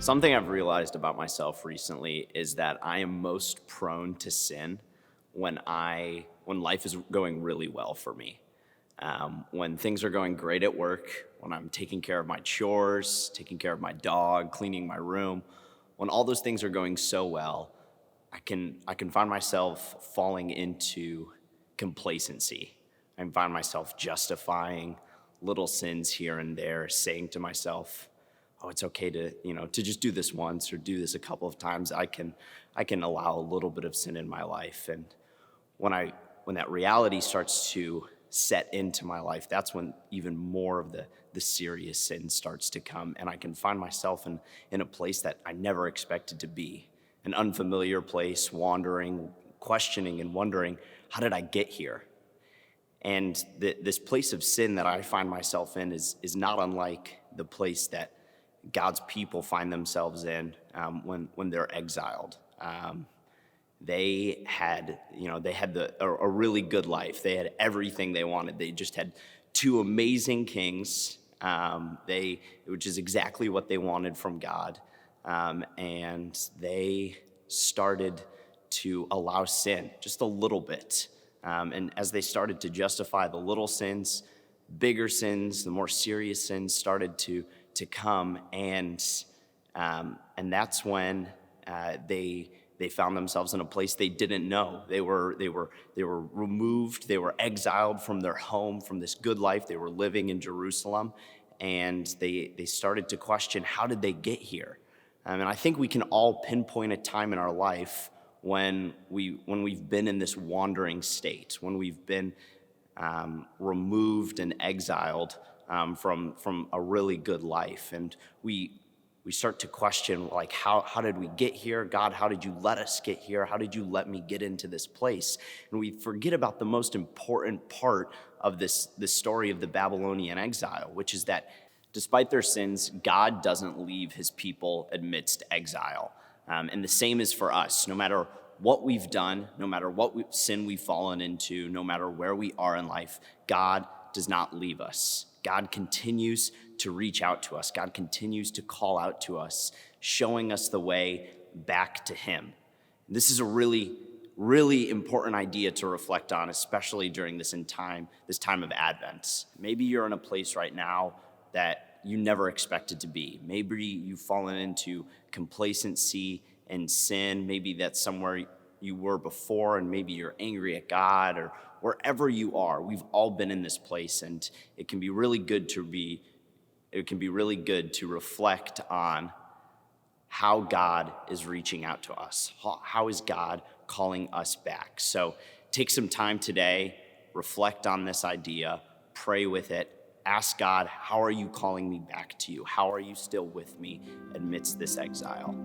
Something I've realized about myself recently is that I am most prone to sin when life is going really well for me. When things are going great at work, when I'm taking care of my chores, taking care of my dog, cleaning my room, when all those things are going so well, I can find myself falling into complacency. I can find myself justifying little sins here and there, saying to myself, "Oh, it's okay to just do this once or do this a couple of times. I can allow a little bit of sin in my life." And when that reality starts to set into my life, that's when even more of the serious sin starts to come, and I can find myself in a place that I never expected to be, an unfamiliar place, wandering, questioning, and wondering, how did I get here? And this place of sin that I find myself in is not unlike the place that God's people find themselves in when they're exiled. They had a really good life. They had everything they wanted. They just had two amazing kings, which is exactly what they wanted from God. And they started to allow sin just a little bit. And as they started to justify the little sins, bigger sins, the more serious sins started to come, and that's when they found themselves in a place they didn't know. They were removed. They were exiled from their home, from this good life they were living in Jerusalem, and they started to question, how did they get here? And I think we can all pinpoint a time in our life when we've been in this wandering state, when we've been removed and exiled from a really good life, and we start to question, like, how did we get here? God, how did you let us get here? How did you let me get into this place? And we forget about the most important part of this story of the Babylonian exile, which is that despite their sins, God doesn't leave his people amidst exile. And the same is for us. No matter what we've done, no matter what sin we've fallen into, no matter where we are in life, God does not leave us. God continues to reach out to us. God continues to call out to us, showing us the way back to him. This is a really, really important idea to reflect on, especially during this time of Advent. Maybe you're in a place right now that you never expected to be. Maybe you've fallen into complacency and sin. Maybe that's somewhere you were before, and maybe you're angry at God, or wherever you are. We've all been in this place, and it can be really good to reflect on how God is reaching out to us. How is God calling us back? So take some time today, reflect on this idea, pray with it, ask God, how are you calling me back to you? How are you still with me amidst this exile?